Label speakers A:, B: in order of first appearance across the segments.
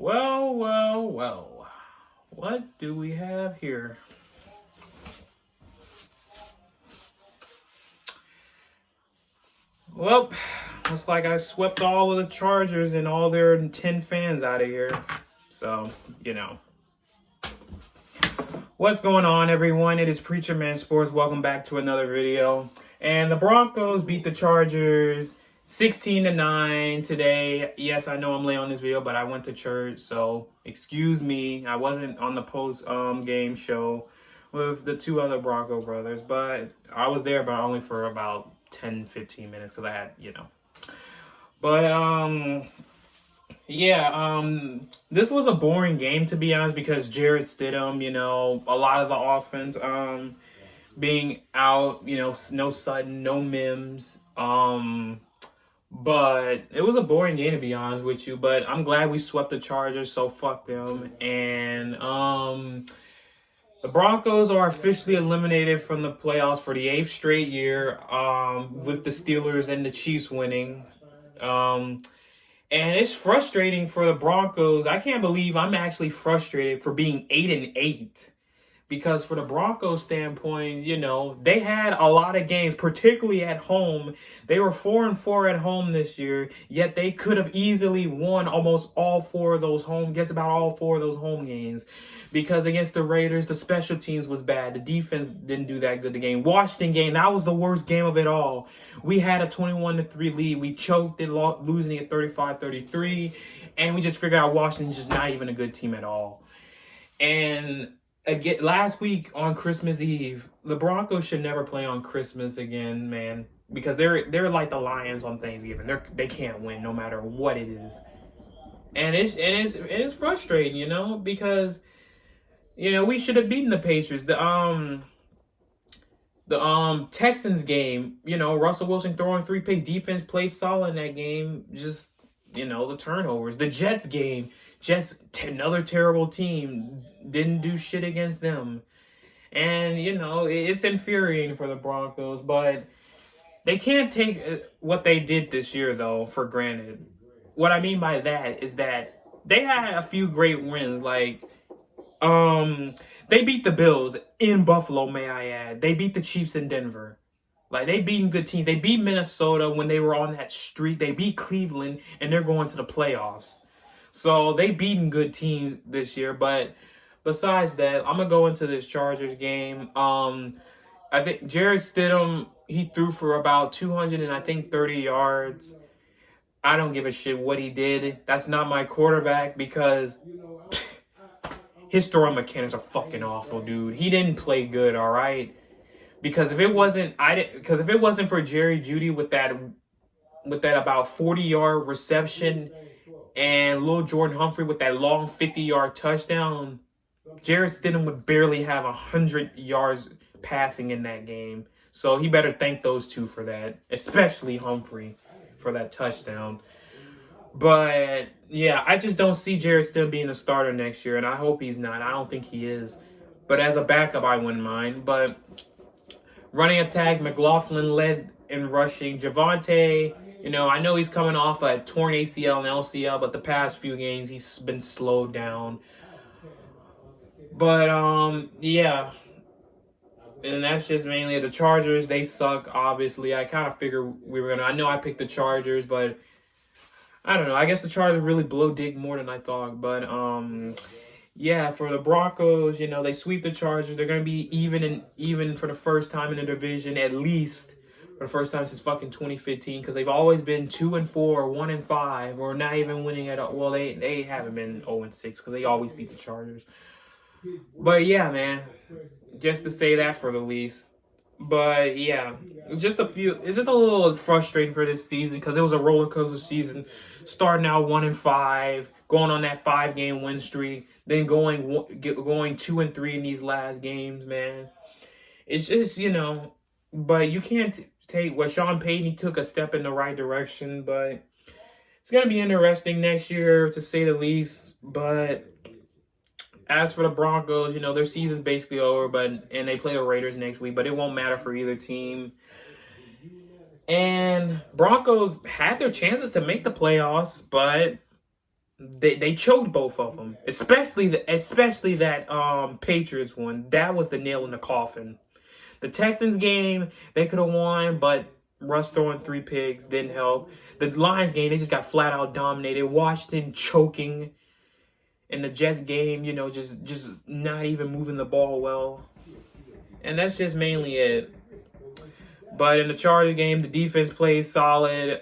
A: Well, well, well. What do we have here? Well, looks like I swept all of the Chargers and all their 10 fans out of here. So, What's going on, everyone? It is Preacher Man Sports. Welcome back to another video. And the Broncos beat the Chargers 16-9 today. Yes, I know I'm late on this video, but I went to church, so excuse me. I wasn't on the post game show with the two other Bronco brothers, but I was there, but only for about 10-15 minutes because I had, But this was a boring game, to be honest, because Jarrett Stidham, a lot of the offense being out, no Sutton, no Mims. But it was a boring game, to be honest with you. But I'm glad we swept the Chargers, so fuck them. And the Broncos are officially eliminated from the playoffs for the 8th straight year, with the Steelers and the Chiefs winning. And it's frustrating for the Broncos. I can't believe I'm actually frustrated for being 8-8. Because for the Broncos standpoint, they had a lot of games, particularly at home. They were 4-4 at home this year, yet they could have easily won almost all four of those home games. Because against the Raiders, the special teams was bad. The defense didn't do that good the game. Washington game, that was the worst game of it all. We had a 21-3 lead. We choked it, losing it 35-33. And we just figured out Washington's just not even a good team at all. And again, last week on Christmas Eve, the Broncos should never play on Christmas again, man, because they're like the Lions on Thanksgiving. They can't win no matter what it is, and it is frustrating, because we should have beaten the Patriots. The Texans game, Russell Wilson throwing 3 picks, defense played solid in that game. Just the turnovers. The Jets game. Jets, another terrible team, didn't do shit against them. And, it's infuriating for the Broncos, but they can't take what they did this year, though, for granted. What I mean by that is that they had a few great wins, like, they beat the Bills in Buffalo, may I add. They beat the Chiefs in Denver. Like, they beating good teams. They beat Minnesota when they were on that streak. They beat Cleveland, and they're going to the playoffs. So they beaten good teams this year, but besides that, I'm gonna go into this Chargers game. I think Jarrett Stidham, he threw for about 230 yards. I don't give a shit what he did. That's not my quarterback because his throwing mechanics are fucking awful, dude. He didn't play good, all right. Because if it wasn't for Jerry Jeudy with that about 40-yard reception, and Lil Jordan Humphrey with that long 50-yard touchdown, Jarrett Stidham would barely have 100 yards passing in that game. So he better thank those two for that, especially Humphrey for that touchdown. But, yeah, I just don't see Jarrett Stidham being the starter next year, and I hope he's not. I don't think he is. But as a backup, I wouldn't mind. But running attack, McLaughlin led in rushing. Javonte, I know he's coming off a torn ACL and LCL, but the past few games he's been slowed down. But, yeah. And that's just mainly the Chargers. They suck, obviously. I kind of figured we were going to. I know I picked the Chargers, but I don't know. I guess the Chargers really blow dick more than I thought. But, yeah, for the Broncos, they sweep the Chargers. They're going to be even for the first time in the division, at least. For the first time since fucking 2015, because they've always been 2-4, 1-5, or not even winning at all. Well, they haven't been 0-6 because they always beat the Chargers. But yeah, man, just to say that for the least. But yeah, it's just a little frustrating for this season because it was a roller coaster season, starting out 1-5, going on that 5-game win streak, then going 2-3 in these last games, man. It's just but you can't take what Sean Payton, he took a step in the right direction, but it's going to be interesting next year, to say the least. But as for the Broncos, their season's basically over, and they play the Raiders next week, but it won't matter for either team. And Broncos had their chances to make the playoffs, but They choked both of them, especially that Patriots one. That was the nail in the coffin. The Texans game, they could have won, but Russ throwing 3 picks didn't help. The Lions game, they just got flat out dominated. Washington choking. In the Jets game, just not even moving the ball well. And that's just mainly it. But in the Chargers game, the defense played solid.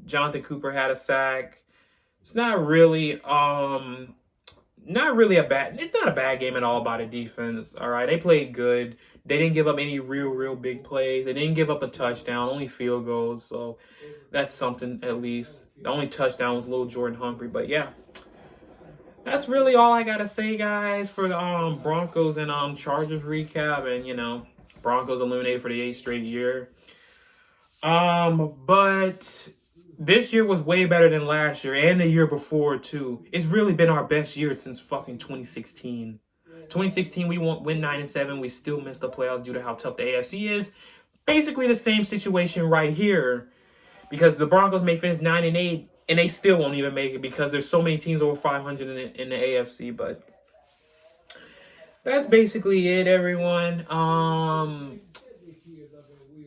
A: Jonathan Cooper had a sack. It's not really it's not a bad game at all by the defense. All right. They played good. They didn't give up any real big plays. They didn't give up a touchdown, only field goals. So that's something at least. The only touchdown was little Jordan Humphrey. But yeah. That's really all I gotta say, guys, for the Broncos and Chargers recap. And Broncos eliminated for the 8th straight year. But this year was way better than last year and the year before too. It's really been our best year since fucking 2016. 2016 we went 9-7. We still missed the playoffs due to how tough the AFC is. Basically the same situation right here, because the Broncos may finish 9-8 and they still won't even make it because there's so many teams over 500 in the AFC. But that's basically it, everyone.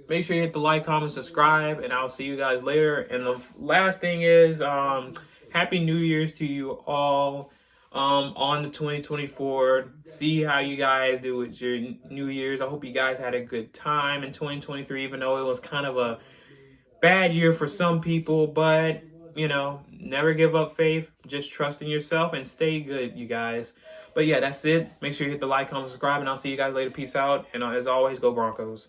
A: Make sure you hit the like, comment, subscribe, and I'll see you guys later. And the last thing is, Happy New Year's to you all on the 2024. See how you guys do with your New Year's. I hope you guys had a good time in 2023, even though it was kind of a bad year for some people. But, never give up faith. Just trust in yourself and stay good, you guys. But yeah, that's it. Make sure you hit the like, comment, subscribe, and I'll see you guys later. Peace out. And as always, go Broncos.